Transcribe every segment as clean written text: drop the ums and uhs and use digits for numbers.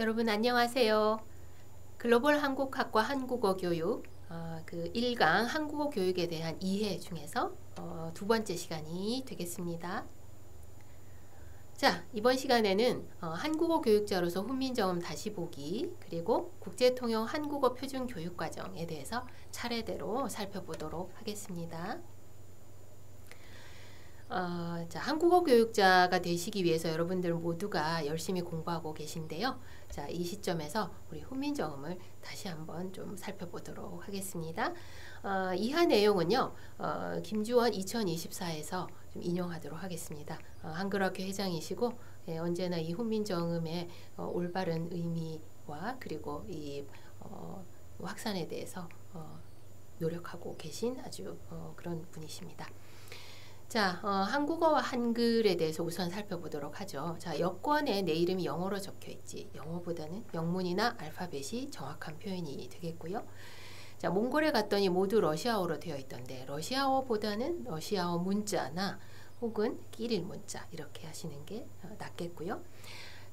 여러분 안녕하세요. 글로벌 한국학과 한국어 교육 그 1강 한국어 교육에 대한 이해 중에서 두 번째 시간이 되겠습니다. 자, 이번 시간에는 한국어 교육자로서 훈민정음 다시 보기 그리고 국제통용 한국어 표준 교육 과정에 대해서 차례대로 살펴보도록 하겠습니다. 자, 한국어 교육자가 되시기 위해서 여러분들 모두가 열심히 공부하고 계신데요. 자, 이 시점에서 우리 훈민정음을 다시 한번 좀 살펴보도록 하겠습니다. 이하 내용은요, 김주원 2024에서 좀 인용하도록 하겠습니다. 한글학교 회장이시고 언제나 이 훈민정음의 올바른 의미와 그리고 이 확산에 대해서 노력하고 계신 아주 그런 분이십니다. 자, 한국어와 한글에 대해서 우선 살펴보도록 하죠. 자, 여권에 내 이름이 영어로 적혀 있지. 영어보다는 영문이나 알파벳이 정확한 표현이 되겠고요. 자, 몽골에 갔더니 모두 러시아어로 되어 있던데 러시아어보다는 러시아어 문자나 혹은 끼릴 문자 이렇게 하시는 게 낫겠고요.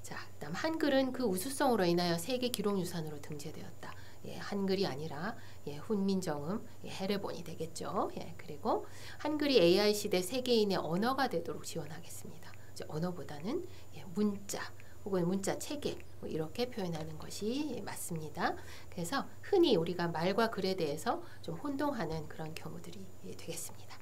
자, 그다음 한글은 그 우수성으로 인하여 세계 기록유산으로 등재되었다. 예, 한글이 아니라 훈민정음 해례본이 되겠죠. 그리고 한글이 AI 시대 세계인의 언어가 되도록 지원하겠습니다. 언어보다는 문자 혹은 문자 체계 이렇게 표현하는 것이 맞습니다. 그래서 흔히 우리가 말과 글에 대해서 좀 혼동하는 그런 경우들이 되겠습니다.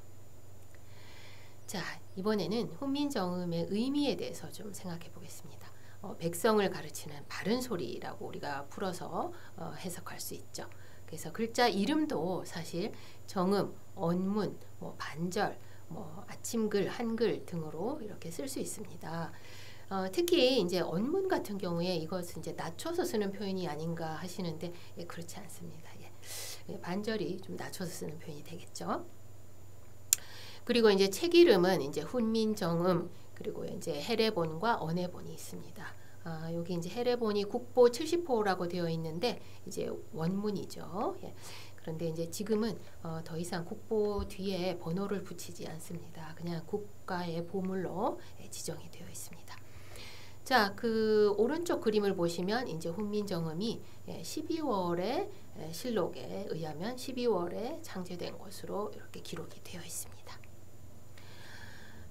자, 이번에는 훈민정음의 의미에 대해서 좀 생각해 보겠습니다. 백성을 가르치는 바른 소리라고 우리가 풀어서 해석할 수 있죠. 그래서 글자 이름도 사실 정음, 언문, 반절, 아침글, 한글 등으로 이렇게 쓸 수 있습니다. 특히 이제 언문 같은 경우에 이것은 이제 낮춰서 쓰는 표현이 아닌가 하시는데 그렇지 않습니다. 반절이 좀 낮춰서 쓰는 표현이 되겠죠. 그리고 이제 책 이름은 이제 훈민정음 그리고 이제 해례본과 언해본이 있습니다. 여기 이제 해례본이 국보 70호라고 되어 있는데 이제 원문이죠. 그런데 이제 지금은 더 이상 국보 뒤에 번호를 붙이지 않습니다. 그냥 국가의 보물로 지정이 되어 있습니다. 자, 그 오른쪽 그림을 보시면 이제 훈민정음이 12월에 실록에 의하면 12월에 창제된 것으로 이렇게 기록이 되어 있습니다.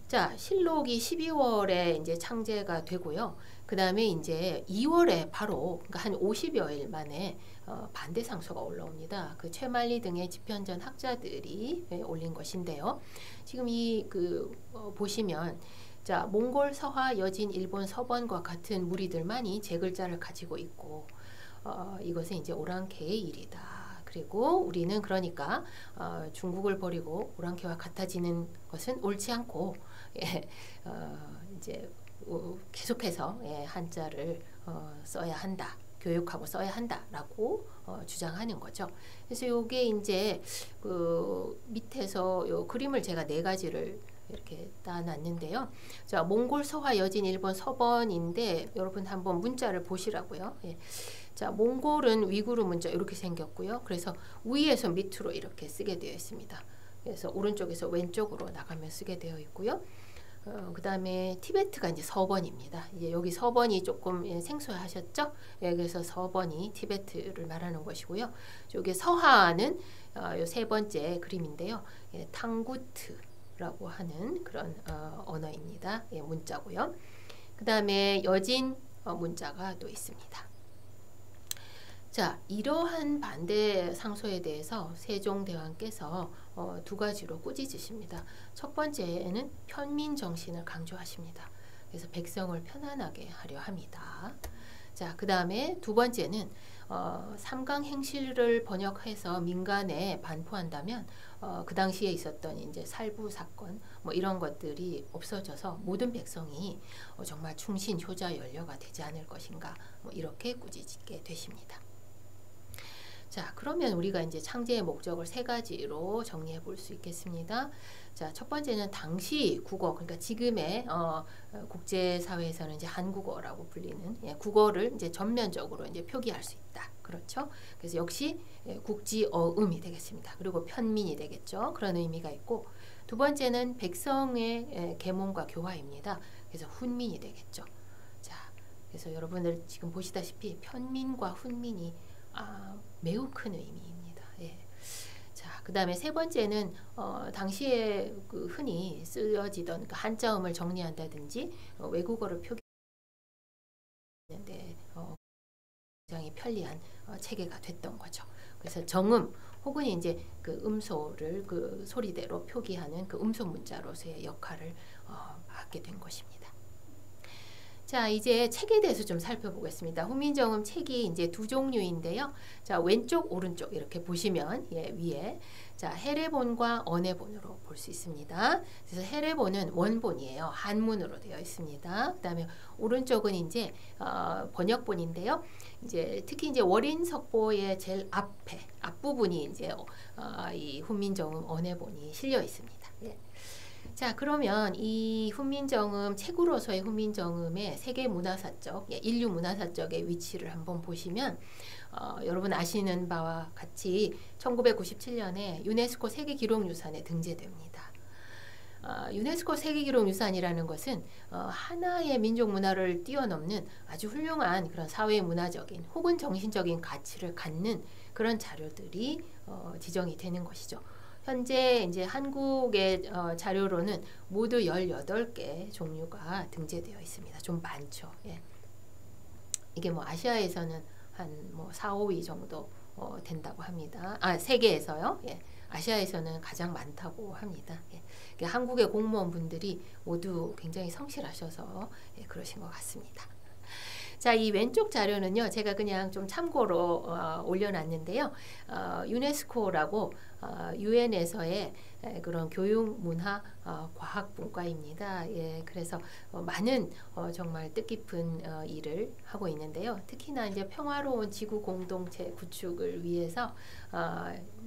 자, 실록이 12월에 이제 창제가 되고요. 그 다음에 이제 2월에 바로 그러니까 한 50여일 만에 반대 상소가 올라옵니다. 그 최만리 등의 집현전 학자들이 올린 것인데요. 지금 이 보시면 자, 몽골 서하, 여진, 일본 서번과 같은 무리들만이 제 글자를 가지고 있고 이것은 이제 오랑캐의 일이다. 그리고 우리는 그러니까 중국을 버리고 오랑캐와 같아지는 것은 옳지 않고 이제 계속해서 한자를 써야 한다. 교육하고 써야 한다라고 주장하는 거죠. 그래서 이게 이제 그 밑에서 요 그림을 제가 네 가지를 이렇게 따놨는데요. 자, 몽골 서화 여진 일본 서번인데 여러분 한번 문자를 보시라고요. 자, 몽골은 위구르 문자 이렇게 생겼고요. 그래서 위에서 밑으로 이렇게 쓰게 되어 있습니다. 그래서 오른쪽에서 왼쪽으로 나가면 쓰게 되어 있고요. 그 다음에 티베트가 이제 서번입니다. 이제 여기 서번이 조금 생소하셨죠? 그래서 서번이 티베트를 말하는 것이고요. 여기 서하는 요 세 번째 그림인데요. 탕구트라고 하는 그런 언어입니다. 문자고요. 그 다음에 여진 문자가 또 있습니다. 자, 이러한 반대 상소에 대해서 세종대왕께서 두 가지로 꾸짖으십니다. 첫 번째는 편민 정신을 강조하십니다. 그래서 백성을 편안하게 하려 합니다. 자, 그 다음에 두 번째는 삼강 행실을 번역해서 민간에 반포한다면 그 당시에 있었던 이제 살부 사건 이런 것들이 없어져서 모든 백성이 정말 충신 효자 연려가 되지 않을 것인가 이렇게 꾸짖게 되십니다. 자, 그러면 우리가 이제 창제의 목적을 세 가지로 정리해 볼 수 있겠습니다. 자, 첫 번째는 당시 국어, 그러니까 지금의 국제사회에서는 이제 한국어라고 불리는 국어를 이제 전면적으로 이제 표기할 수 있다. 그렇죠? 그래서 역시 국지어음이 되겠습니다. 그리고 편민이 되겠죠. 그런 의미가 있고, 두 번째는 백성의 계몽과 교화입니다. 그래서 훈민이 되겠죠. 자, 그래서 여러분들 지금 보시다시피 편민과 훈민이 매우 큰 의미입니다. 예. 자, 그 다음에 세 번째는 당시에 그 흔히 쓰여지던 그 한자음을 정리한다든지 외국어를 표기하는데 굉장히 편리한 체계가 됐던 거죠. 그래서 정음 혹은 이제 그 음소를 그 소리대로 표기하는 그 음소 문자로서의 역할을 하게 된 것입니다. 자, 이제 책에 대해서 좀 살펴보겠습니다. 훈민정음 책이 이제 두 종류인데요. 자, 왼쪽, 오른쪽 이렇게 보시면 위에 자, 해례본과 언해본으로 볼 수 있습니다. 그래서 해례본은 원본이에요. 한문으로 되어 있습니다. 그다음에 오른쪽은 이제 번역본인데요. 이제 특히 이제 월인석보의 제일 앞부분이 이제 이 훈민정음 언해본이 실려 있습니다. 예. 자, 그러면 이 훈민정음 책으로서의 훈민정음의 세계 문화사적, 인류 문화사적의 위치를 한번 보시면 여러분 아시는 바와 같이 1997년에 유네스코 세계기록유산에 등재됩니다. 유네스코 세계기록유산이라는 것은 하나의 민족 문화를 뛰어넘는 아주 훌륭한 그런 사회 문화적인 혹은 정신적인 가치를 갖는 그런 자료들이 지정이 되는 것이죠. 현재 이제 한국의 자료로는 모두 18개 종류가 등재되어 있습니다. 좀 많죠. 예. 이게 뭐 아시아에서는 한 뭐 4, 5위 정도 된다고 합니다. 세계에서요. 예. 아시아에서는 가장 많다고 합니다. 예. 한국의 공무원분들이 모두 굉장히 성실하셔서 그러신 것 같습니다. 자, 이 왼쪽 자료는요, 제가 그냥 좀 참고로 올려놨는데요. 유네스코라고 유엔에서의 그런 교육, 문화, 과학 분과입니다. 예, 그래서 많은 정말 뜻깊은 일을 하고 있는데요. 특히나 이제 평화로운 지구 공동체 구축을 위해서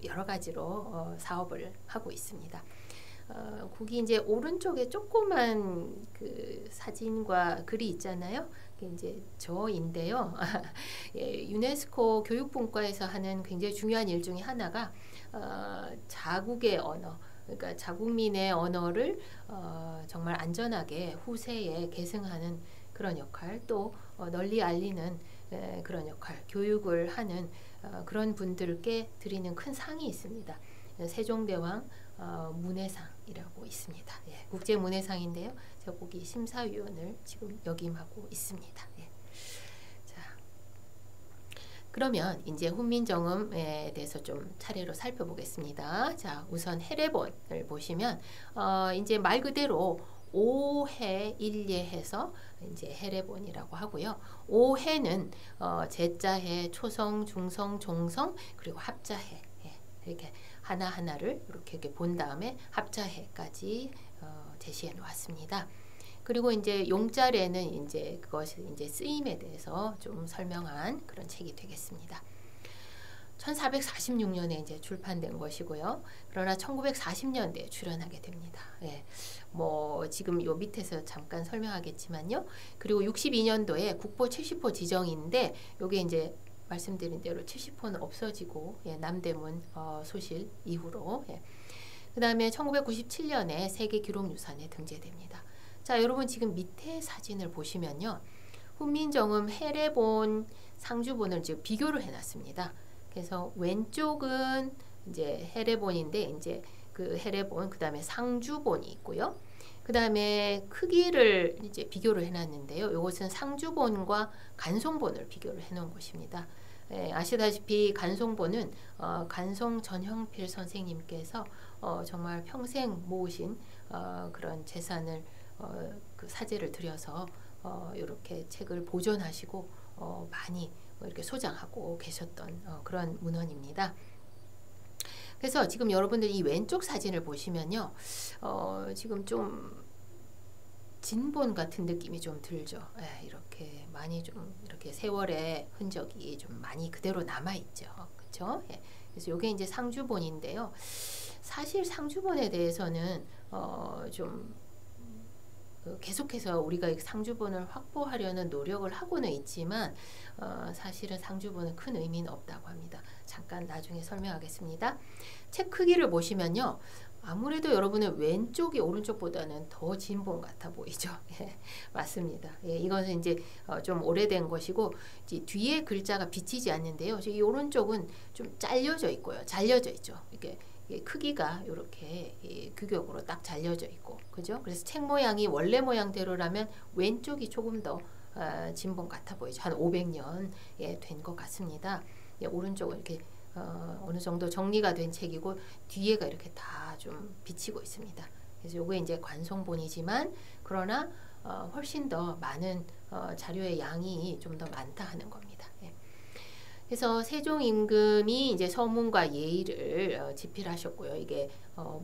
여러 가지로 사업을 하고 있습니다. 거기 이제 오른쪽에 조그만 그 사진과 글이 있잖아요. 그게 이제 저인데요. 예, 유네스코 교육분과에서 하는 굉장히 중요한 일 중에 하나가 자국의 언어, 그러니까 자국민의 언어를 정말 안전하게 후세에 계승하는 그런 역할, 또 널리 알리는 그런 역할, 교육을 하는 그런 분들께 드리는 큰 상이 있습니다. 세종대왕 문해상이라고 있습니다. 예, 국제문해상인데요. 제가 거기 심사위원을 지금 역임하고 있습니다. 예. 자, 그러면 이제 훈민정음에 대해서 좀 차례로 살펴보겠습니다. 자, 우선 해례본을 보시면 이제 말 그대로 5해 1예해서 이제 해례본이라고 하고요. 5해는 제자해, 초성, 중성, 종성 그리고 합자해 이렇게 하나하나를 이렇게 본 다음에 합자해까지 제시해 놓았습니다. 그리고 이제 용자례는 이제 그것이 이제 쓰임에 대해서 좀 설명한 그런 책이 되겠습니다. 1446년에 이제 출판된 것이고요. 그러나 1940년대에 출연하게 됩니다. 예. 뭐 지금 요 밑에서 잠깐 설명하겠지만요. 그리고 62년도에 국보 70호 지정인데 요게 이제 말씀드린 대로 70호는 없어지고 남대문 소실 이후로 그 다음에 1997년에 세계기록유산에 등재됩니다. 자, 여러분 지금 밑에 사진을 보시면요. 훈민정음 해례본 상주본을 지금 비교를 해놨습니다. 그래서 왼쪽은 이제 해례본인데 이제 그 해례본 그 다음에 상주본이 있고요. 그 다음에 크기를 이제 비교를 해놨는데요. 이것은 상주본과 간송본을 비교를 해놓은 것입니다. 아시다시피 간송본은 간송 전형필 선생님께서 정말 평생 모으신 그런 재산을 그 사재를 들여서 이렇게 책을 보존하시고 많이 이렇게 소장하고 계셨던 그런 문헌입니다. 그래서 지금 여러분들이 이 왼쪽 사진을 보시면요, 지금 좀 진본 같은 느낌이 좀 들죠. 이렇게 많이 좀 이렇게 세월의 흔적이 좀 많이 그대로 남아 있죠. 그렇죠? 그래서 이게 이제 상주본인데요. 사실 상주본에 대해서는 좀 계속해서 우리가 상주본을 확보하려는 노력을 하고는 있지만 사실은 상주본은 큰 의미는 없다고 합니다. 잠깐 나중에 설명하겠습니다. 책 크기를 보시면요. 아무래도 여러분은 왼쪽이 오른쪽보다는 더 진본 같아 보이죠? 예, 맞습니다. 예, 이것은 이제 좀 오래된 것이고 이제 뒤에 글자가 비치지 않는데요. 이 오른쪽은 좀 잘려져 있고요. 잘려져 있죠. 이게 크기가 이렇게 규격으로 딱 잘려져 있고, 그죠? 그래서 책 모양이 원래 모양대로라면 왼쪽이 조금 더 진본 같아 보이죠. 한 500년 된 것 같습니다. 예, 오른쪽은 이렇게 어느 정도 정리가 된 책이고 뒤에가 이렇게 다 좀 비치고 있습니다. 그래서 요게 이제 관송본이지만 그러나 훨씬 더 많은 자료의 양이 좀 더 많다 하는 겁니다. 예. 그래서 세종 임금이 이제 서문과 예의를 집필하셨고요. 이게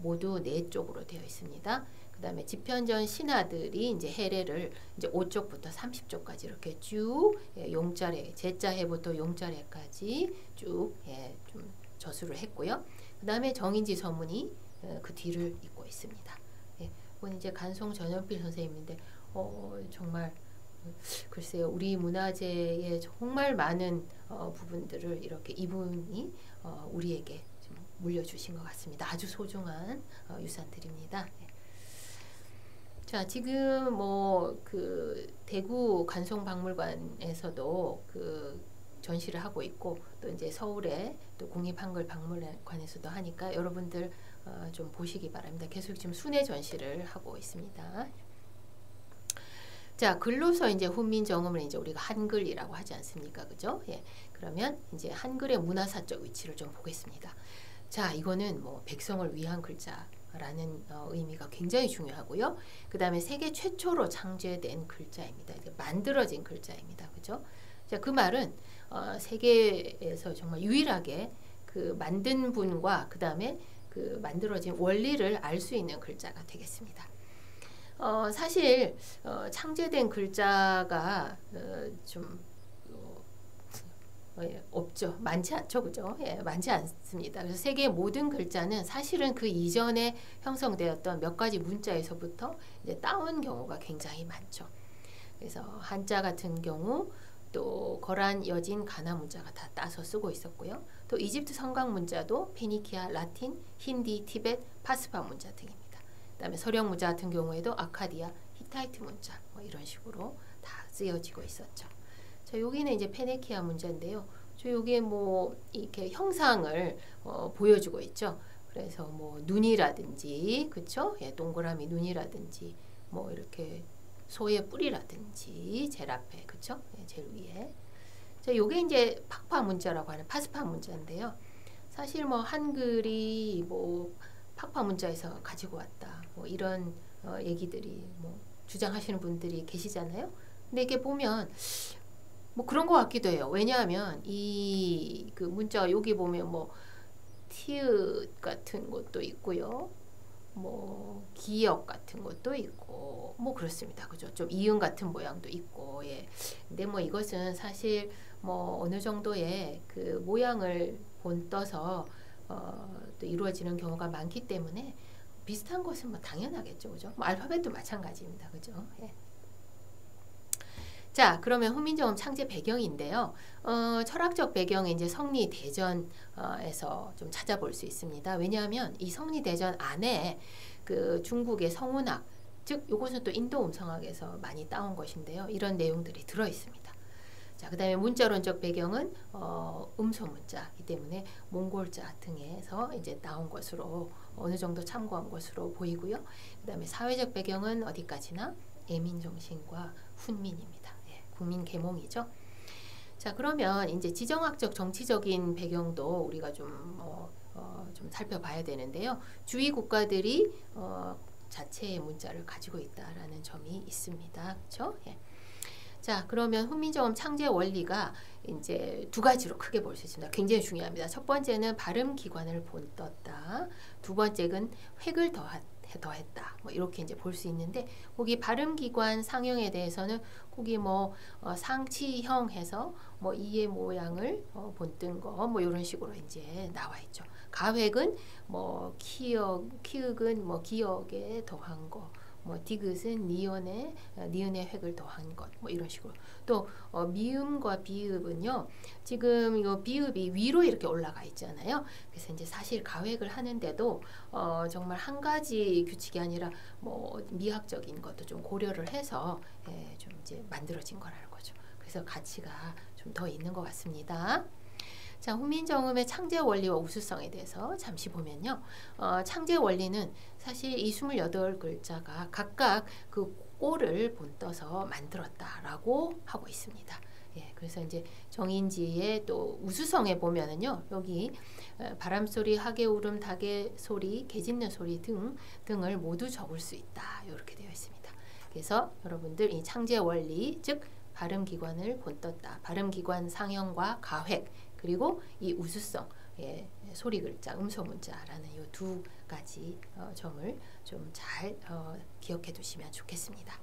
모두 4쪽으로 되어 있습니다. 그다음에 집현전 신하들이 이제 해례를 이제 5쪽부터 30쪽까지 이렇게 쭉 용자례 제자해부터 용자례까지 쭉 좀 저수를 했고요. 그다음에 정인지 서문이 그 뒤를 잇고 있습니다. 이건 이제 간송 전연필 선생님인데 정말 글쎄요, 우리 문화재의 정말 많은 부분들을 이렇게 이분이 우리에게 좀 물려주신 것 같습니다. 아주 소중한 유산들입니다. 자, 지금 뭐 그 대구 간송박물관에서도 그 전시를 하고 있고 또 이제 서울의 또 국립한글박물관에서도 하니까 여러분들 좀 보시기 바랍니다. 계속 지금 순회 전시를 하고 있습니다. 자, 글로서 이제 훈민정음을 이제 우리가 한글이라고 하지 않습니까? 그죠? 예. 그러면 이제 한글의 문화사적 위치를 좀 보겠습니다. 자, 이거는 뭐 백성을 위한 글자라는 의미가 굉장히 중요하고요. 그 다음에 세계 최초로 창제된 글자입니다. 이제 만들어진 글자입니다. 그죠? 자, 그 말은 세계에서 정말 유일하게 그 만든 분과 그 다음에 그 만들어진 원리를 알 수 있는 글자가 되겠습니다. 사실 창제된 글자가 좀 없죠. 많지 않죠. 그죠? 예, 많지 않습니다. 그래서 세계의 모든 글자는 사실은 그 이전에 형성되었던 몇 가지 문자에서부터 이제 따온 경우가 굉장히 많죠. 그래서 한자 같은 경우 또 거란, 여진, 가나 문자가 다 따서 쓰고 있었고요. 또 이집트 성강 문자도 페니키아, 라틴, 힌디, 티벳, 파스파 문자 등입니다. 그다음에 서령 문자 같은 경우에도 아카디아, 히타이트 문자 뭐 이런 식으로 다 쓰여지고 있었죠. 자, 여기는 이제 페니키아 문자인데요. 저 여기에 뭐 이렇게 형상을 보여주고 있죠. 그래서 뭐 눈이라든지, 그쵸? 예, 동그라미 눈이라든지, 뭐 이렇게 소의 뿌리라든지 제일 앞에, 그쵸? 예, 제일 위에. 자, 요게 이제 팍파 문자라고 하는 파스파 문자인데요. 사실 뭐 한글이 뭐 팍파 문자에서 가지고 왔다, 뭐 이런 얘기들이 뭐 주장하시는 분들이 계시잖아요. 근데 이게 보면 뭐 그런 것 같기도 해요. 왜냐하면 이 그 문자 여기 보면 뭐 티읕 같은 것도 있고요. 뭐 기역 같은 것도 있고 뭐 그렇습니다. 그죠? 좀 이응 같은 모양도 있고. 예. 근데 뭐 이것은 사실 뭐 어느 정도의 그 모양을 본떠서 또 이루어지는 경우가 많기 때문에 비슷한 것은 뭐 당연하겠죠. 그죠? 뭐 알파벳도 마찬가지입니다. 그죠? 예. 자, 그러면 훈민정음 창제 배경인데요. 철학적 배경에 이제 성리대전에서 좀 찾아볼 수 있습니다. 왜냐하면 이 성리대전 안에 그 중국의 성운학, 즉 이것은 또 인도 음성학에서 많이 따온 것인데요. 이런 내용들이 들어 있습니다. 자, 그다음에 문자론적 배경은 음소 문자이기 때문에 몽골자 등에서 이제 나온 것으로 어느 정도 참고한 것으로 보이고요. 그다음에 사회적 배경은 어디까지나 애민 정신과 훈민입니다. 국민 계몽이죠. 자, 그러면 이제 지정학적 정치적인 배경도 우리가 좀 살펴봐야 되는데요. 주위 국가들이 자체의 문자를 가지고 있다라는 점이 있습니다. 그렇죠? 예. 자, 그러면 훈민정음 창제 원리가 이제 두 가지로 크게 볼 수 있습니다. 굉장히 중요합니다. 첫 번째는 발음 기관을 본떴다. 두 번째는 획을 더했다. 뭐 이렇게 이제 볼 수 있는데 거기 발음 기관 상형에 대해서는 거기 뭐 상치형 해서 뭐 이의 모양을 본뜬 거 뭐 이런 식으로 이제 나와 있죠. 가획은 뭐 키읔은 뭐 기역에 더한 거 뭐 디귿은 니은의 획을 더한 것, 뭐 이런 식으로. 또 미음과 비읍은요, 지금 이 비읍이 위로 이렇게 올라가 있잖아요. 그래서 이제 사실 가획을 하는데도 정말 한 가지 규칙이 아니라 뭐 미학적인 것도 좀 고려를 해서 좀 이제 만들어진 거라는 거죠. 그래서 가치가 좀 더 있는 것 같습니다. 자, 훈민정음의 창제 원리와 우수성에 대해서 잠시 보면요. 창제 원리는 사실 이 28글자가 각각 그 꼴을 본떠서 만들었다라고 하고 있습니다. 예, 그래서 이제 정인지의 또 우수성에 보면은요, 여기 바람소리, 하개울음, 다개소리, 개짖는 소리 등을 모두 적을 수 있다. 이렇게 되어 있습니다. 그래서 여러분들 이 창제 원리, 즉 발음기관을 본떴다. 발음기관 상형과 가획, 그리고 이 우수성, 소리글자, 음소문자라는 이 두 가지 점을 좀 잘 기억해 두시면 좋겠습니다.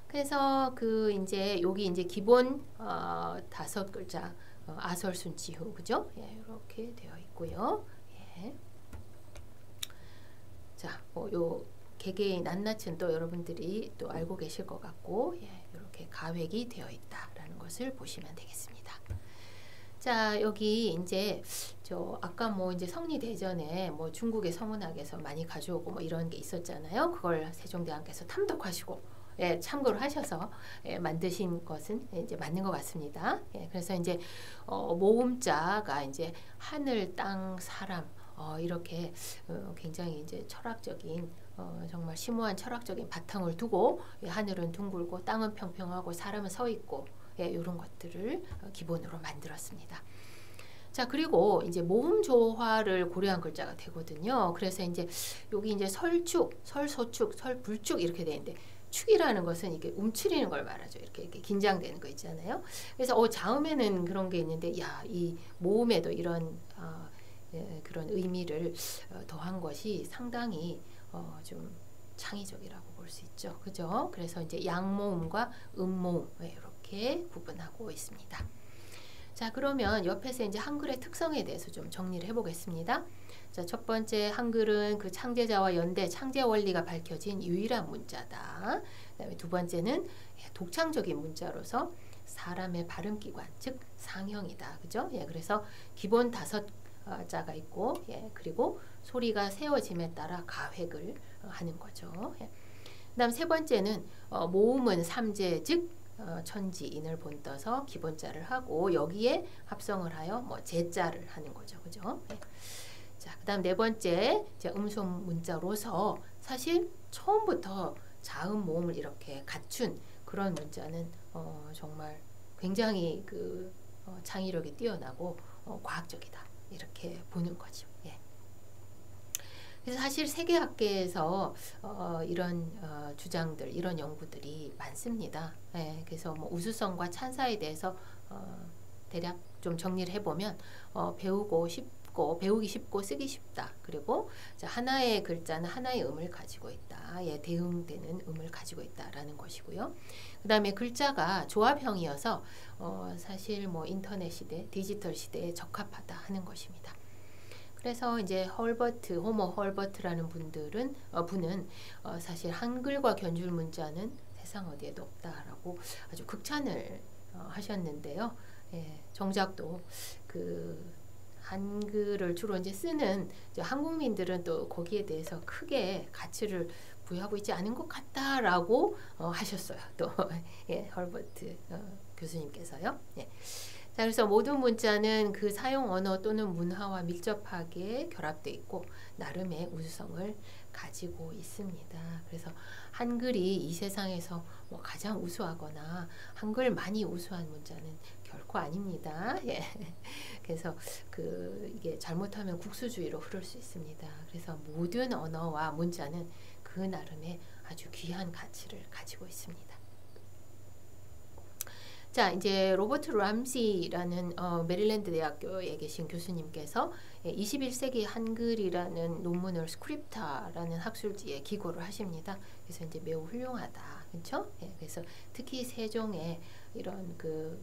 그래서 그 이제 여기 이제 기본 5글자 아설순지후, 그죠? 예, 이렇게 되어 있고요. 예. 자, 요 개개의 낱낱은 또 여러분들이 또 알고 계실 것 같고, 예, 이렇게 가획이 되어 있다라는 것을 보시면 되겠습니다. 자, 여기 이제 아까 뭐 이제 성리대전에 뭐 중국의 서문학에서 많이 가져오고 뭐 이런 게 있었잖아요. 그걸 세종대왕께서 탐독하시고 참고를 하셔서 만드신 것은 이제 맞는 것 같습니다. 그래서 이제 모음자가 이제 하늘, 땅, 사람 이렇게 굉장히 이제 철학적인 정말 심오한 철학적인 바탕을 두고 하늘은 둥글고 땅은 평평하고 사람은 서 있고 이런 것들을 기본으로 만들었습니다. 자, 그리고 이제 모음 조화를 고려한 글자가 되거든요. 그래서 이제 여기 이제 설축, 설소축, 설불축 이렇게 되는데 축이라는 것은 이게 움츠리는 걸 말하죠. 이렇게 긴장되는 거 있잖아요. 그래서 자음에는 그런 게 있는데, 야, 이 모음에도 이런 그런 의미를 더한 것이 상당히 좀 창의적이라고 볼 수 있죠. 그죠? 그래서 이제 양모음과 음모음 이렇게 구분하고 있습니다. 자, 그러면 옆에서 이제 한글의 특성에 대해서 좀 정리를 해보겠습니다. 자, 첫 번째, 한글은 그 창제자와 연대, 창제 원리가 밝혀진 유일한 문자다. 그다음에 두 번째는 독창적인 문자로서 사람의 발음기관, 즉 상형이다. 그죠? 그래서 기본 5자가 있고, 그리고 소리가 세워짐에 따라 가획을 하는 거죠. 그다음 세 번째는 모음은 3제, 즉 천지인을 본떠서 기본자를 하고 여기에 합성을 하여 뭐 제자를 하는 거죠. 그죠? 자, 그다음 네 번째, 음소음 문자로서 사실 처음부터 자음 모음을 이렇게 갖춘 그런 문자는 정말 굉장히 그 창의력이 뛰어나고 과학적이다. 이렇게 보는 거죠. 그래서 사실 세계학계에서 이런 주장들, 이런 연구들이 많습니다. 그래서 뭐 우수성과 찬사에 대해서 대략 좀 정리를 해보면 배우기 쉽고 쓰기 쉽다. 그리고 하나의 글자는 하나의 음을 가지고 있다. 대응되는 음을 가지고 있다라는 것이고요. 그 다음에 글자가 조합형이어서 사실 뭐 인터넷 시대, 디지털 시대에 적합하다 하는 것입니다. 그래서 이제 호모 헐버트라는 분은 사실 한글과 견줄 문자는 세상 어디에도 없다라고 아주 극찬을 하셨는데요. 정작 또 그 한글을 주로 이제 쓰는 이제 한국민들은 또 거기에 대해서 크게 가치를 부여하고 있지 않은 것 같다라고 하셨어요. 또 헐버트 교수님께서요. 자, 그래서 모든 문자는 그 사용 언어 또는 문화와 밀접하게 결합되어 있고 나름의 우수성을 가지고 있습니다. 그래서 한글이 이 세상에서 뭐 가장 우수하거나 한글 많이 우수한 문자는 결코 아닙니다. 그래서 이게 잘못하면 국수주의로 흐를 수 있습니다. 그래서 모든 언어와 문자는 그 나름의 아주 귀한 가치를 가지고 있습니다. 자, 이제 로버트 람시라는 메릴랜드 대학교에 계신 교수님께서 21세기 한글이라는 논문을 스크립타라는 학술지에 기고를 하십니다. 그래서 이제 매우 훌륭하다, 그렇죠? 그래서 특히 세종의 이런 그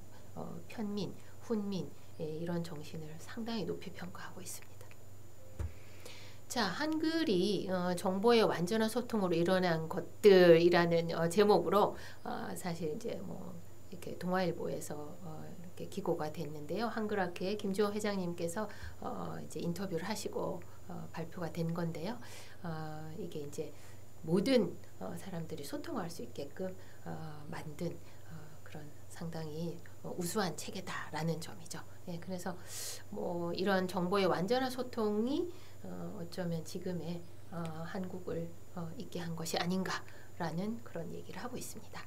편민, 훈민 이런 정신을 상당히 높이 평가하고 있습니다. 자, 한글이 정보의 완전한 소통으로 일어난 것들이라는 제목으로 사실 이제 뭐 이렇게 동아일보에서 이렇게 기고가 됐는데요. 한글학회 김주호 회장님께서 이제 인터뷰를 하시고 발표가 된 건데요. 이게 이제 모든 사람들이 소통할 수 있게끔 만든 그런 상당히 우수한 체계다라는 점이죠. 예, 그래서 뭐 이런 정보의 완전한 소통이 어쩌면 지금의 한국을 있게 한 것이 아닌가라는 그런 얘기를 하고 있습니다.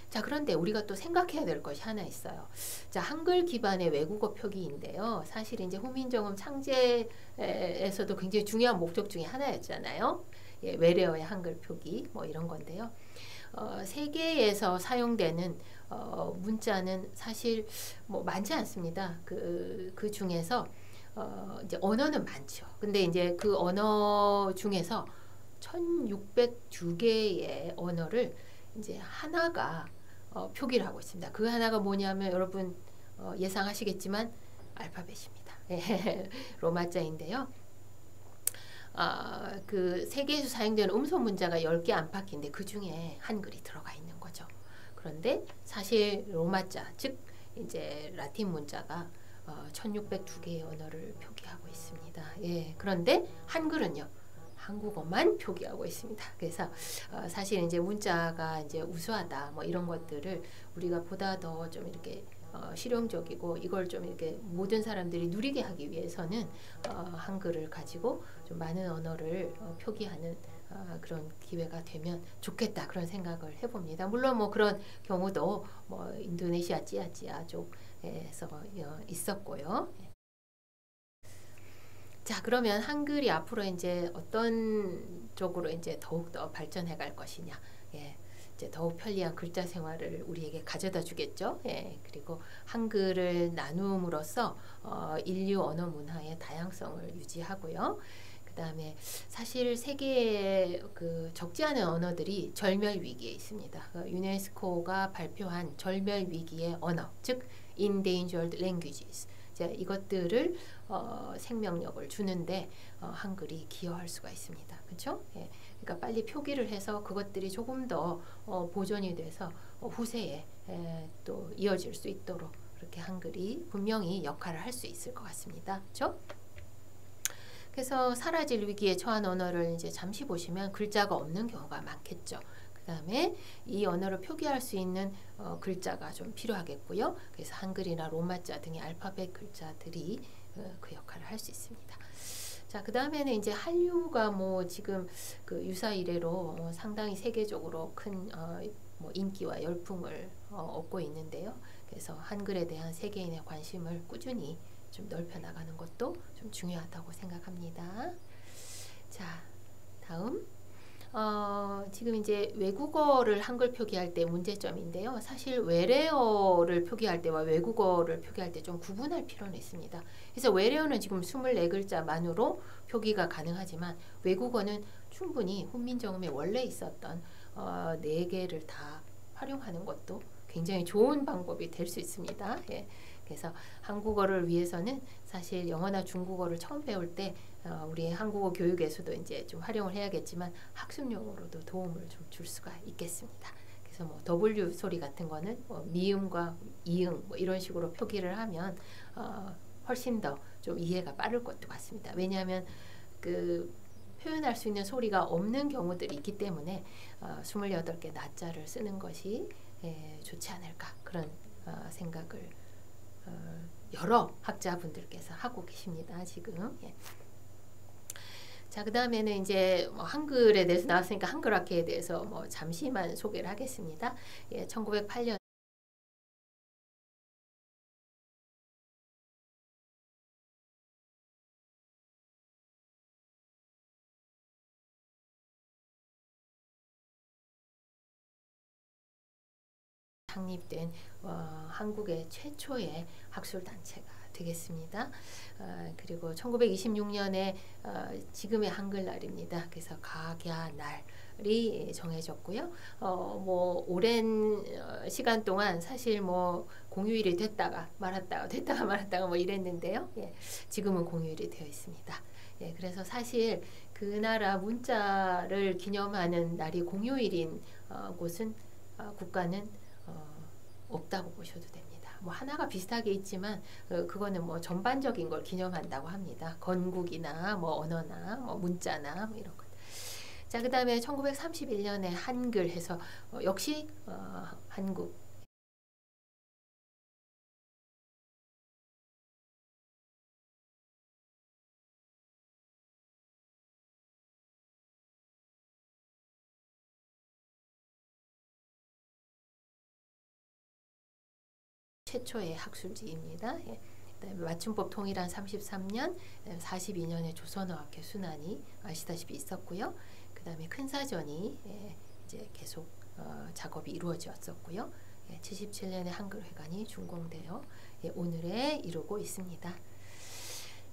자, 그런데 우리가 또 생각해야 될 것이 하나 있어요. 자, 한글 기반의 외국어 표기인데요. 사실 이제 후민정음 창제에서도 굉장히 중요한 목적 중에 하나였잖아요. 예, 외래어의 한글 표기 뭐 이런 건데요. 세계에서 사용되는 문자는 사실 뭐 많지 않습니다. 그 중에서 이제 언어는 많죠. 근데 이제 그 언어 중에서 1602개의 언어를 이제 하나가 표기를 하고 있습니다. 그 하나가 뭐냐면 여러분 예상하시겠지만 알파벳입니다. 로마자인데요. 그 세계에서 사용되는 음성 문자가 10개 안팎인데 그 중에 한글이 들어가 있는 거죠. 그런데 사실 로마자, 즉 이제 라틴 문자가 1602개의 언어를 표기하고 있습니다. 예, 그런데 한글은요. 한국어만 표기하고 있습니다. 그래서 사실 이제 문자가 이제 우수하다 뭐 이런 것들을 우리가 보다 더 좀 이렇게 실용적이고 이걸 좀 이렇게 모든 사람들이 누리게 하기 위해서는 한글을 가지고 좀 많은 언어를 표기하는 그런 기회가 되면 좋겠다 그런 생각을 해봅니다. 물론 뭐 그런 경우도 뭐 인도네시아 찌아찌아 쪽에서 있었고요. 자, 그러면 한글이 앞으로 이제 어떤 쪽으로 이제 더욱더 발전해 갈 것이냐. 예. 이제 더욱 편리한 글자 생활을 우리에게 가져다 주겠죠. 예. 그리고 한글을 나눔으로써 인류 언어 문화의 다양성을 유지하고요. 그다음에 사실 세계의 그 적지 않은 언어들이 절멸 위기에 있습니다. 유네스코가 발표한 절멸 위기의 언어, 즉 endangered languages. 이것들을 생명력을 주는데 한글이 기여할 수가 있습니다. 그렇죠? 예. 그러니까 빨리 표기를 해서 그것들이 조금 더 보존이 돼서 후세에 또 이어질 수 있도록 그렇게 한글이 분명히 역할을 할 수 있을 것 같습니다. 그렇죠? 그래서 사라질 위기에 처한 언어를 이제 잠시 보시면 글자가 없는 경우가 많겠죠. 그 다음에 이 언어를 표기할 수 있는 글자가 좀 필요하겠고요. 그래서 한글이나 로마자 등의 알파벳 글자들이 그 역할을 할 수 있습니다. 자, 그 다음에는 이제 한류가 뭐 지금 그 유사 이래로 상당히 세계적으로 큰 뭐 인기와 열풍을 얻고 있는데요. 그래서 한글에 대한 세계인의 관심을 꾸준히 좀 넓혀 나가는 것도 좀 중요하다고 생각합니다. 자, 다음. 지금 이제 외국어를 한글 표기할 때 문제점인데요. 사실 외래어를 표기할 때와 외국어를 표기할 때 좀 구분할 필요는 있습니다. 그래서 외래어는 지금 24글자만으로 표기가 가능하지만 외국어는 충분히 훈민정음에 원래 있었던 4개를 다 활용하는 것도 굉장히 좋은 방법이 될 수 있습니다. 예. 그래서 한국어를 위해서는 사실 영어나 중국어를 처음 배울 때 우리의 한국어 교육에서도 이제 좀 활용을 해야겠지만 학습용으로도 도움을 좀 줄 수가 있겠습니다. 그래서 뭐 W 소리 같은 거는 뭐 미음과 이응 뭐 이런 식으로 표기를 하면 훨씬 더 좀 이해가 빠를 것도 같습니다. 왜냐하면 그 표현할 수 있는 소리가 없는 경우들이 있기 때문에 28개 나자를 쓰는 것이 좋지 않을까 그런 생각을 여러 학자분들께서 하고 계십니다. 지금. 예. 자, 그 다음에는 이제 뭐 한글에 대해서 나왔으니까 한글학회에 대해서 뭐 잠시만 소개를 하겠습니다. 예, 1908년 창립된 한국의 최초의 학술단체가 되겠습니다. 그리고 1926년에 지금의 한글날입니다. 그래서 각야날이 정해졌고요. 뭐 오랜 시간 동안 사실 뭐 공휴일이 됐다가 말았다가 뭐 이랬는데요. 예, 지금은 공휴일이 되어 있습니다. 예, 그래서 사실 그 나라 문자를 기념하는 날이 공휴일인 곳은 국가는 없다고 보셔도 됩니다. 뭐 하나가 비슷하게 있지만 그거는 뭐 전반적인 걸 기념한다고 합니다. 건국이나 뭐 언어나 뭐 문자나 뭐 이런 것. 자, 그다음에 1931년에 한글 해서 역시 한국 최초의 학술지입니다. 예. 그다음에 맞춤법 통일한 33년, 42년에 조선어학회 순환이 아시다시피 있었고요. 그다음에 큰 사전이 이제 계속 작업이 이루어졌었고요. 77년에 한글회관이 준공되어 오늘에 이르고 있습니다.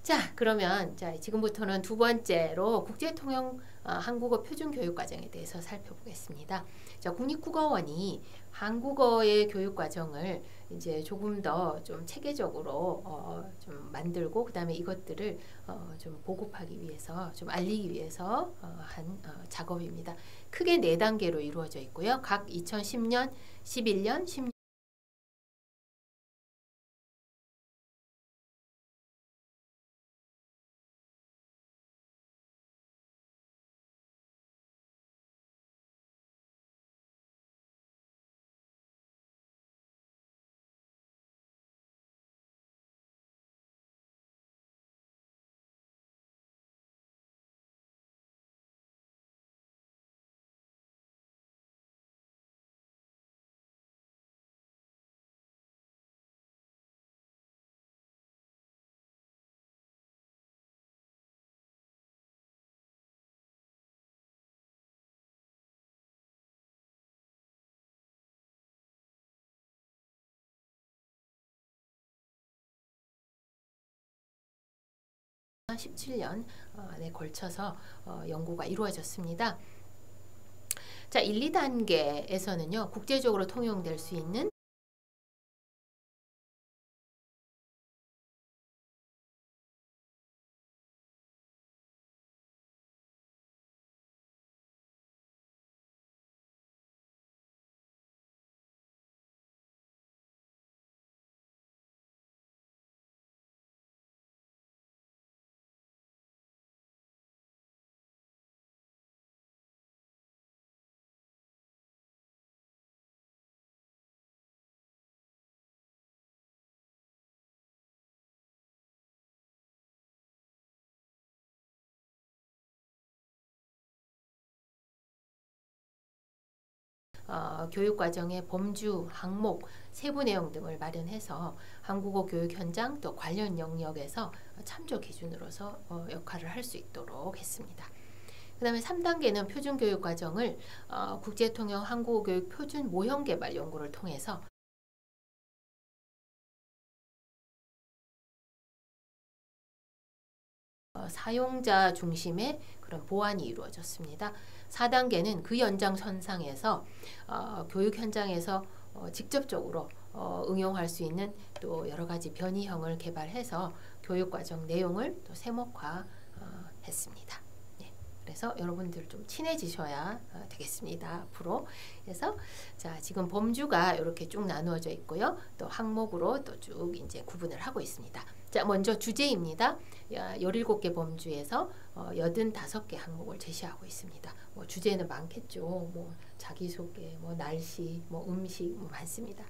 자, 그러면 지금부터는 두 번째로 국제통용 한국어 표준교육과정에 대해서 살펴보겠습니다. 자, 국립국어원이 한국어의 교육과정을 이제 조금 더 좀 체계적으로 좀 만들고 그다음에 이것들을 좀 보급하기 위해서 좀 알리기 위해서 한 작업입니다. 크게 4단계로 이루어져 있고요. 각 2010년, 11년, 16년 17년에 걸쳐서 연구가 이루어졌습니다. 자, 1, 2단계에서는요. 국제적으로 통용될 수 있는 교육과정의 범주, 항목, 세부 내용 등을 마련해서 한국어 교육 현장 또 관련 영역에서 참조 기준으로서 역할을 할 수 있도록 했습니다. 그 다음에 3단계는 표준교육과정을 국제통용 한국어 교육 표준 모형 개발 연구를 통해서 사용자 중심의 그런 보완이 이루어졌습니다. 4단계는 그 연장선상에서 교육 현장에서 직접적으로 응용할 수 있는 또 여러 가지 변이형을 개발해서 교육과정 내용을 또 세목화했습니다. 그래서 여러분들 좀 친해지셔야 되겠습니다. 앞으로. 그래서 자, 지금 범주가 이렇게 쭉 나누어져 있고요. 또 항목으로 또 쭉 이제 구분을 하고 있습니다. 자, 먼저 주제입니다. 17개 범주에서 85개 항목을 제시하고 있습니다. 뭐 주제는 많겠죠. 뭐 자기소개, 뭐 날씨, 뭐 음식 뭐 많습니다.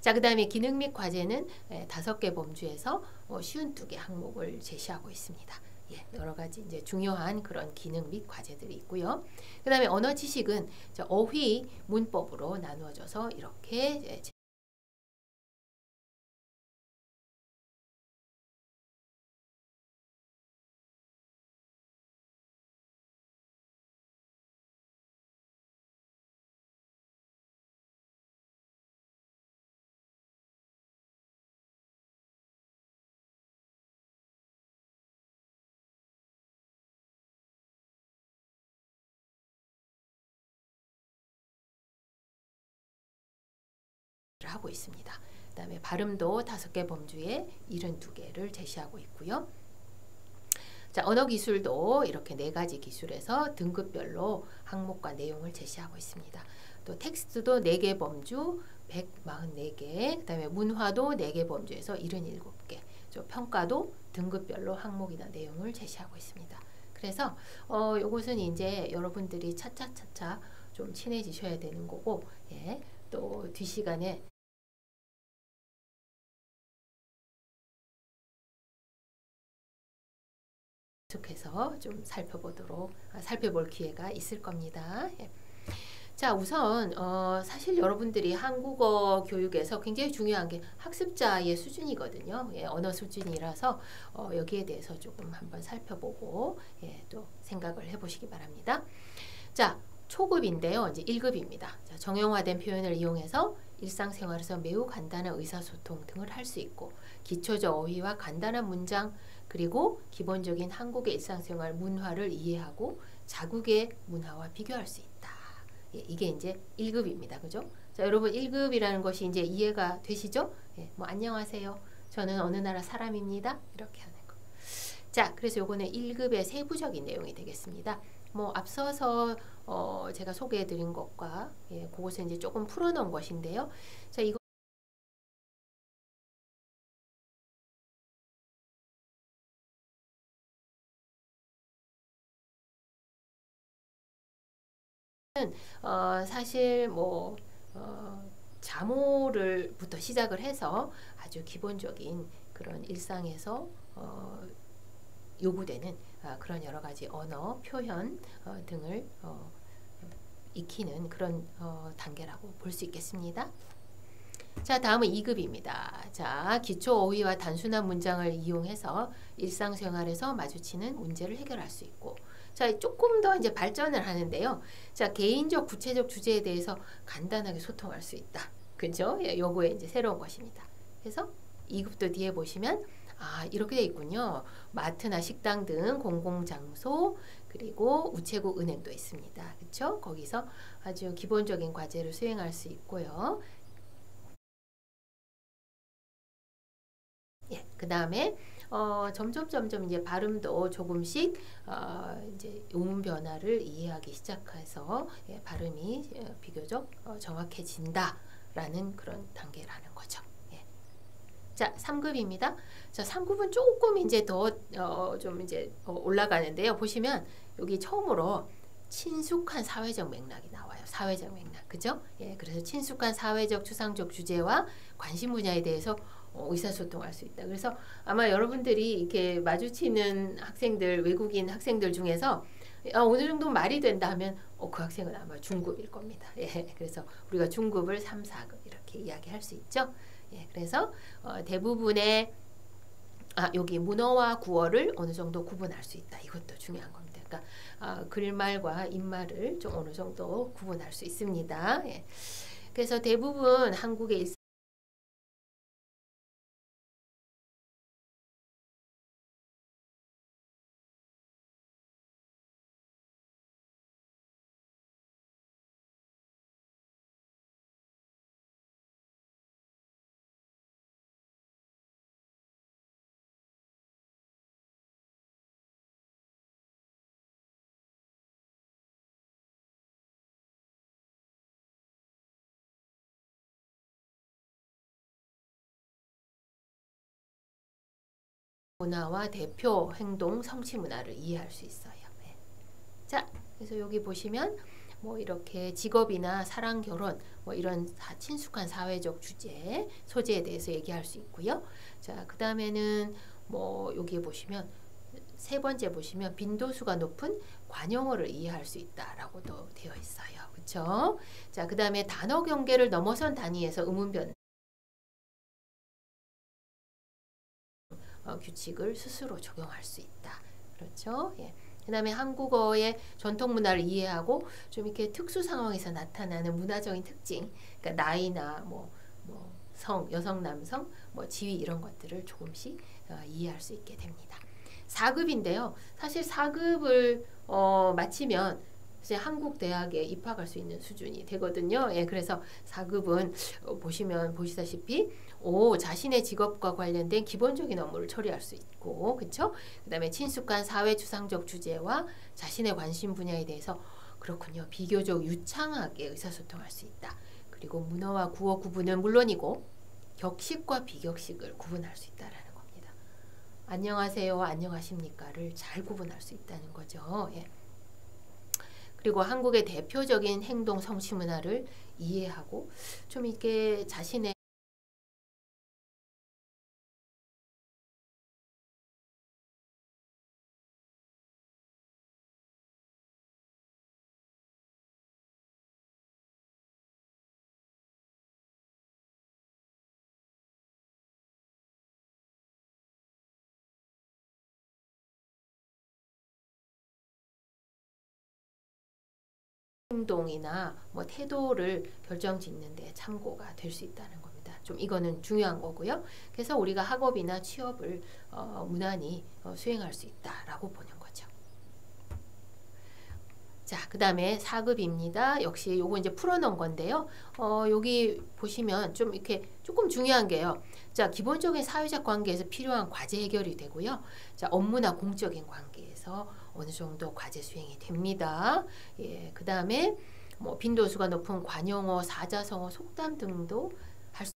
자, 그다음에 기능 및 과제는 5개 범주에서 52개 항목을 제시하고 있습니다. 여러 가지 이제 중요한 그런 기능 및 과제들이 있고요. 그다음에 언어 지식은 어휘 문법으로 나누어져서 이렇게 하고 있습니다. 그다음에 발음도 5개 범주에 72개를 제시하고 있고요. 자, 언어 기술도 이렇게 4가지 기술에서 등급별로 항목과 내용을 제시하고 있습니다. 또 텍스트도 4개 범주 144개, 그 다음에 문화도 4개 범주에서 77개, 평가도 등급별로 항목이나 내용을 제시하고 있습니다. 그래서 요것은 이제 여러분들이 차차차차 좀 친해지셔야 되는 거고, 예, 또 뒷시간에 계속해서 좀 살펴볼 기회가 있을 겁니다. 예. 자, 우선 사실 여러분들이 한국어 교육에서 굉장히 중요한 게 학습자의 수준이거든요. 예, 언어 수준이라서 여기에 대해서 조금 한번 살펴보고, 예, 또 생각을 해보시기 바랍니다. 자, 초급인데요. 이제 1급입니다. 자, 정형화된 표현을 이용해서 일상생활에서 매우 간단한 의사소통 등을 할 수 있고, 기초적 어휘와 간단한 문장, 그리고 기본적인 한국의 일상생활 문화를 이해하고 자국의 문화와 비교할 수 있다. 예, 이게 이제 1급입니다. 그죠? 자, 여러분 1급이라는 것이 이제 이해가 되시죠? 예, 뭐 안녕하세요. 저는 어느 나라 사람입니다. 이렇게 하는 거. 자, 그래서 요거는 1급의 세부적인 내용이 되겠습니다. 뭐 앞서서 제가 소개해 드린 것과, 예, 그것을 이제 조금 풀어 놓은 것인데요. 자, 이거 사실 뭐 자모를부터 시작을 해서 아주 기본적인 그런 일상에서 요구되는 그런 여러 가지 언어, 표현 등을 익히는 그런 단계라고 볼 수 있겠습니다. 자, 다음은 2급입니다. 자, 기초 어휘와 단순한 문장을 이용해서 일상생활에서 마주치는 문제를 해결할 수 있고, 자, 조금 더 이제 발전을 하는데요. 자, 개인적 구체적 주제에 대해서 간단하게 소통할 수 있다. 그죠? 예, 요거에 이제 새로운 것입니다. 그래서 2급도 뒤에 보시면 이렇게 돼 있군요. 마트나 식당 등 공공장소, 그리고 우체국, 은행도 있습니다. 그렇죠? 거기서 아주 기본적인 과제를 수행할 수 있고요. 예, 그 다음에 점점 이제 발음도 조금씩 이제 음운 변화를 이해하기 시작해서, 예, 발음이 비교적 정확해진다라는 그런 단계라는 거죠. 예. 자, 3급입니다. 자, 3급은 조금 이제 더 좀 이제 올라가는데요. 보시면 여기 처음으로 친숙한 사회적 맥락이 나와요. 사회적 맥락, 그죠? 예, 그래서 친숙한 사회적 추상적 주제와 관심 분야에 대해서 의사소통할 수 있다. 그래서 아마 여러분들이 이렇게 마주치는 학생들, 외국인 학생들 중에서 어느 정도 말이 된다 하면 그 학생은 아마 중급일 겁니다. 예, 그래서 우리가 중급을 3, 4급 이렇게 이야기할 수 있죠. 예, 그래서 대부분의 여기 문어와 구어를 어느 정도 구분할 수 있다. 이것도 중요한 겁니다. 그러니까 글말과 입말을 좀 어느 정도 구분할 수 있습니다. 예. 그래서 대부분 한국의 문화와 대표 행동 성취 문화를 이해할 수 있어요. 네. 자, 그래서 여기 보시면 뭐 이렇게 직업이나 사랑, 결혼 뭐 이런 친숙한 사회적 주제, 소재에 대해서 얘기할 수 있고요. 자, 그 다음에는 뭐 여기에 보시면 세 번째 보시면 빈도수가 높은 관용어를 이해할 수 있다라고도 되어 있어요. 그렇죠? 자, 그 다음에 단어 경계를 넘어선 단위에서 음운변 규칙을 스스로 적용할 수 있다. 그렇죠? 예. 그 다음에 한국어의 전통 문화를 이해하고 좀 이렇게 특수 상황에서 나타나는 문화적인 특징, 그러니까 나이나 성, 여성, 남성, 지위 이런 것들을 조금씩 이해할 수 있게 됩니다. 4급인데요. 사실 4급을 마치면 이제 한국 대학에 입학할 수 있는 수준이 되거든요. 예, 그래서 4급은 보시면 보시다시피 자신의 직업과 관련된 기본적인 업무를 처리할 수 있고, 그렇죠? 그다음에 친숙한 사회 추상적 주제와 자신의 관심 분야에 대해서 그렇군요. 비교적 유창하게 의사소통할 수 있다. 그리고 문어와 구어 구분은 물론이고 격식과 비격식을 구분할 수 있다라는 겁니다. 안녕하세요, 안녕하십니까를 잘 구분할 수 있다는 거죠. 예. 그리고 한국의 대표적인 행동 성취 문화를 이해하고 좀 이렇게 자신의 행동이나 뭐 태도를 결정짓는 데 참고가 될 수 있다는 겁니다. 좀 이거는 중요한 거고요. 그래서 우리가 학업이나 취업을 무난히 수행할 수 있다라고 보는 거죠. 자, 그 다음에 4급입니다. 역시 요거 이제 풀어놓은 건데요. 여기 보시면 좀 이렇게 조금 중요한 게요. 자, 기본적인 사회적 관계에서 필요한 과제 해결이 되고요. 자, 업무나 공적인 관계에서 어느 정도 과제 수행이 됩니다. 예, 그 다음에 뭐 빈도수가 높은 관용어, 사자성어, 속담 등도 할 수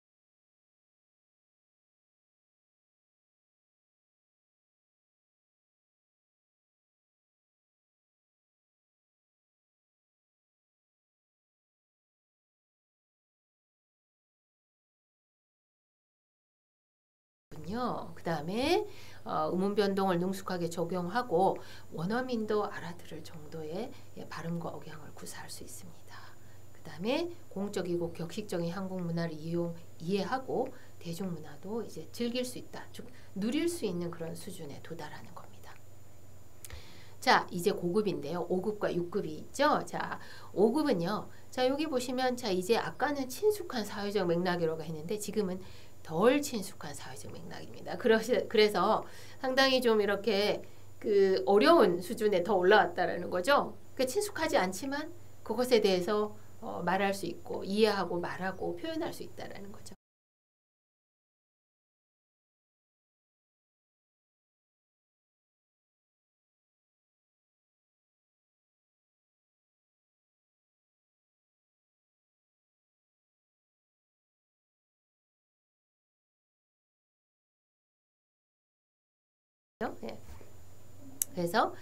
있군요. 그 다음에 음운 변동을 능숙하게 적용하고 원어민도 알아들을 정도의 발음과 억양을 구사할 수 있습니다. 그 다음에 공적이고 격식적인 한국 문화를 이해하고 대중문화도 이제 즐길 수 있다. 즉 누릴 수 있는 그런 수준에 도달하는 겁니다. 자, 이제 고급인데요. 5급과 6급이 있죠. 자, 5급은요. 자, 여기 보시면 자, 이제 아까는 친숙한 사회적 맥락이라고 했는데 지금은 덜 친숙한 사회적 맥락입니다. 그래서 상당히 좀 이렇게 그 어려운 수준에 더 올라왔다라는 거죠. 그 친숙하지 않지만 그것에 대해서 말할 수 있고 이해하고 말하고 표현할 수 있다라는 거죠. 예. 그래서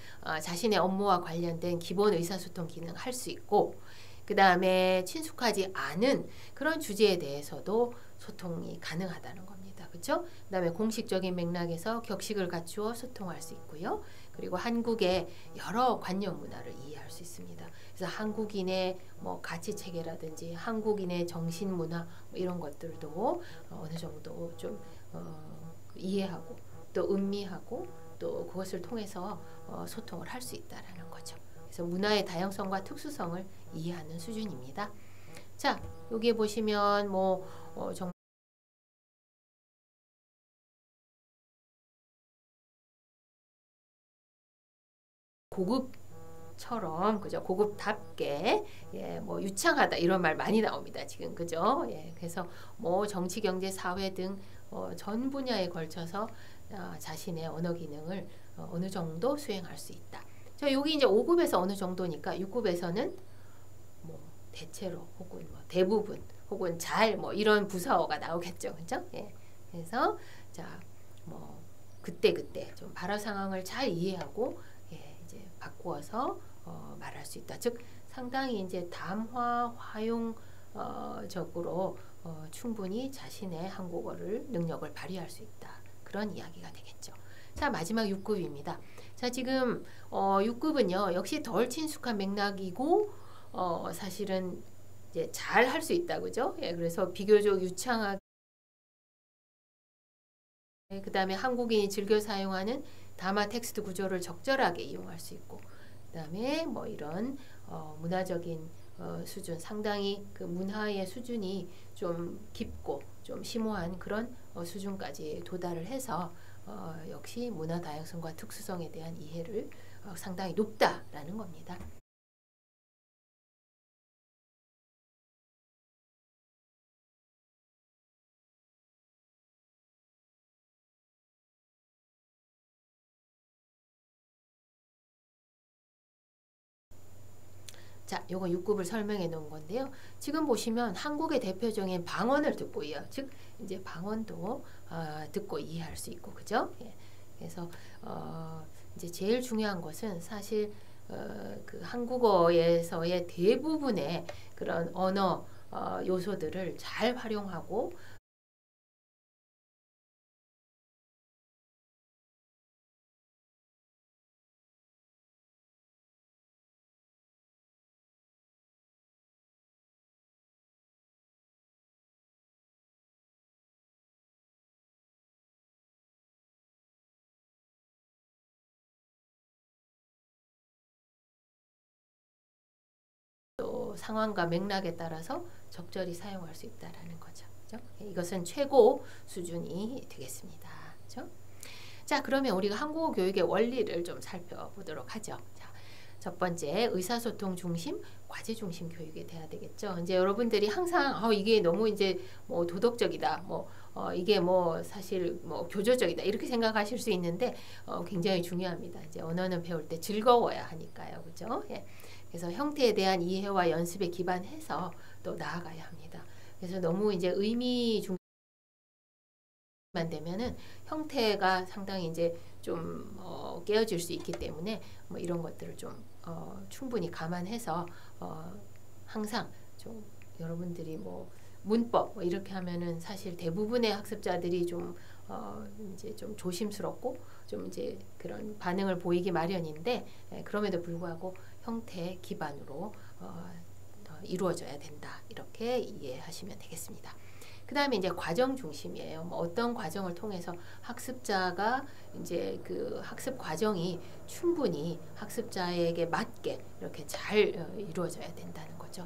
자신의 업무와 관련된 기본 의사소통 기능 할 수 있고 그 다음에 친숙하지 않은 그런 주제에 대해서도 소통이 가능하다는 겁니다. 그렇죠? 그 다음에 공식적인 맥락에서 격식을 갖추어 소통할 수 있고요. 그리고 한국의 여러 관념 문화를 이해할 수 있습니다. 그래서 한국인의 뭐 가치 체계라든지 한국인의 정신 문화 뭐 이런 것들도 어느 정도 좀 이해하고 또 음미하고 또 그것을 통해서 소통을 할 수 있다라는 거죠. 그래서 문화의 다양성과 특수성을 이해하는 수준입니다. 자, 여기에 보시면 뭐 고급처럼 그죠? 고급답게 예, 뭐 유창하다 이런 말 많이 나옵니다. 지금 그죠? 예, 그래서 뭐 정치, 경제, 사회 등 전 분야에 걸쳐서 자신의 언어 기능을 어느 정도 수행할 수 있다. 자, 여기 이제 5급에서 어느 정도니까 6급에서는 뭐 대체로 혹은 뭐 대부분 혹은 잘 뭐 이런 부사어가 나오겠죠. 그죠? 예. 그래서 자, 뭐 그때 좀 발화 상황을 잘 이해하고 예, 이제 바꾸어서 말할 수 있다. 즉 상당히 이제 담화 화용 적으로 충분히 자신의 한국어를 능력을 발휘할 수 있다. 그런 이야기가 되겠죠. 자, 마지막 6급입니다. 자, 지금 6급은요. 역시 덜 친숙한 맥락이고 사실은 이제 잘 할 수 있다. 그죠? 예, 그래서 비교적 유창하게 그다음에 한국인이 즐겨 사용하는 담화 텍스트 구조를 적절하게 이용할 수 있고 그다음에 뭐 이런 문화적인 수준 상당히 그 문화의 수준이 좀 깊고 좀 심오한 그런 수준까지 도달을 해서 역시 문화 다양성과 특수성에 대한 이해를 상당히 높다라는 겁니다. 자, 요거 6급을 설명해 놓은 건데요. 지금 보시면 한국의 대표적인 방언을 듣고 즉 이제 방언도 듣고 이해할 수 있고, 그죠? 예. 그래서 이제 제일 중요한 것은 사실 그 한국어에서의 대부분의 그런 언어 요소들을 잘 활용하고 또 상황과 맥락에 따라서 적절히 사용할 수 있다라는 거죠. 그죠? 이것은 최고 수준이 되겠습니다. 그죠? 자, 그러면 우리가 한국어 교육의 원리를 좀 살펴보도록 하죠. 자, 첫 번째, 의사소통 중심, 과제 중심 교육이 돼야 되겠죠. 이제 여러분들이 항상 이게 너무 이제 뭐 도덕적이다, 이게 뭐 사실 뭐 교조적이다 이렇게 생각하실 수 있는데 굉장히 중요합니다. 이제 언어는 배울 때 즐거워야 하니까요, 그죠? 예. 그래서 형태에 대한 이해와 연습에 기반해서 또 나아가야 합니다. 그래서 너무 이제 의미 중만 되면은 형태가 상당히 이제 좀 깨어질 수 있기 때문에 뭐 이런 것들을 좀 충분히 감안해서 항상 좀 여러분들이 뭐 문법 뭐 이렇게 하면은 사실 대부분의 학습자들이 좀 이제 좀 조심스럽고 좀 이제 그런 반응을 보이기 마련인데 그럼에도 불구하고 형태 기반으로 이루어져야 된다. 이렇게 이해하시면 되겠습니다. 그 다음에 이제 과정 중심이에요. 뭐 어떤 과정을 통해서 학습자가 이제 그 학습 과정이 충분히 학습자에게 맞게 이렇게 잘 이루어져야 된다는 거죠.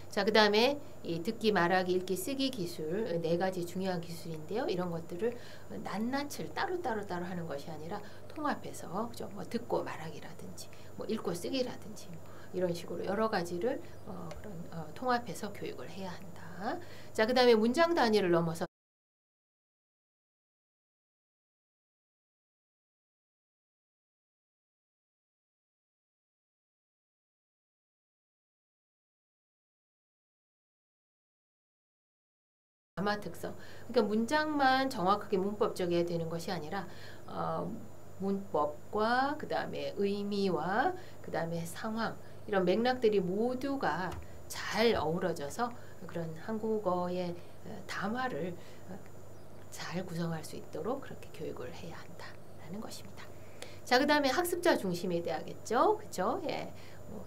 자, 그 다음에 이 듣기, 말하기, 읽기, 쓰기 기술 4가지 중요한 기술인데요. 이런 것들을 낱낱을 따로 하는 것이 아니라 통합해서 그죠? 뭐 듣고 말하기라든지 뭐 읽고 쓰기라든지 이런 식으로 여러 가지를 통합해서 교육을 해야 한다. 자, 그 다음에 문장 단위를 넘어서 가마 특성. 그러니까 문장만 정확하게 문법적이어야 되는 것이 아니라 문법과 그 다음에 의미와 그 다음에 상황 이런 맥락들이 모두가 잘 어우러져서 그런 한국어의 담화를 잘 구성할 수 있도록 그렇게 교육을 해야 한다라는 것입니다. 자, 그 다음에 학습자 중심이 돼야겠죠. 그죠? 예.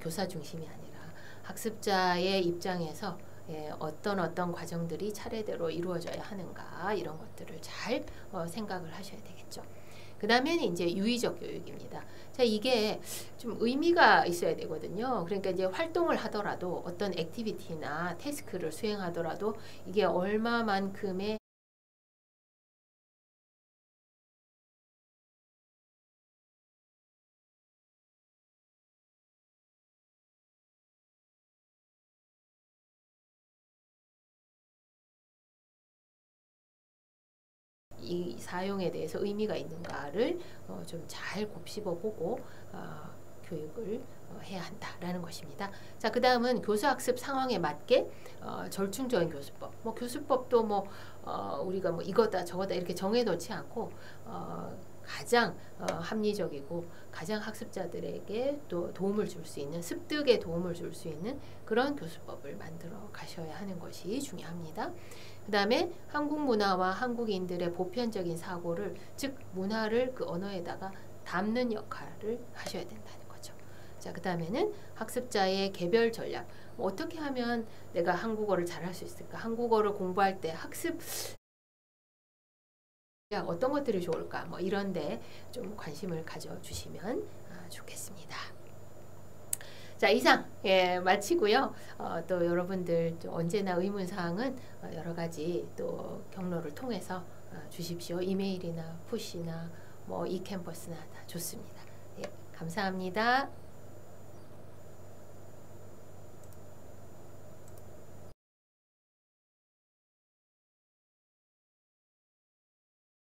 교사 중심이 아니라 학습자의 입장에서 어떤 과정들이 차례대로 이루어져야 하는가 이런 것들을 잘 생각을 하셔야 되겠죠. 그 다음에는 이제 유의적 교육입니다. 자, 이게 좀 의미가 있어야 되거든요. 그러니까 이제 활동을 하더라도 어떤 액티비티나 태스크를 수행하더라도 이게 얼마만큼의 이 사용에 대해서 의미가 있는가를 좀 잘 곱씹어 보고 교육을 해야 한다라는 것입니다. 자, 그 다음은 교수학습 상황에 맞게 절충적인 교수법. 뭐 교수법도 뭐 우리가 뭐 이거다 저거다 이렇게 정해놓지 않고 가장 합리적이고 가장 학습자들에게 또 도움을 줄 수 있는 습득에 도움을 줄 수 있는 그런 교수법을 만들어 가셔야 하는 것이 중요합니다. 그 다음에 한국 문화와 한국인들의 보편적인 사고를 즉 문화를 그 언어에다가 담는 역할을 하셔야 된다는 거죠. 자, 그 다음에는 학습자의 개별 전략. 뭐 어떻게 하면 내가 한국어를 잘할 수 있을까? 한국어를 공부할 때 학습 어떤 것들이 좋을까? 뭐 이런데 좀 관심을 가져주시면 좋겠습니다. 자, 이상 마치고요. 또 여러분들 또 언제나 의문사항은 여러 가지 또 경로를 통해서 주십시오. 이메일이나 푸시나 뭐 이캠퍼스나 다 좋습니다. 감사합니다.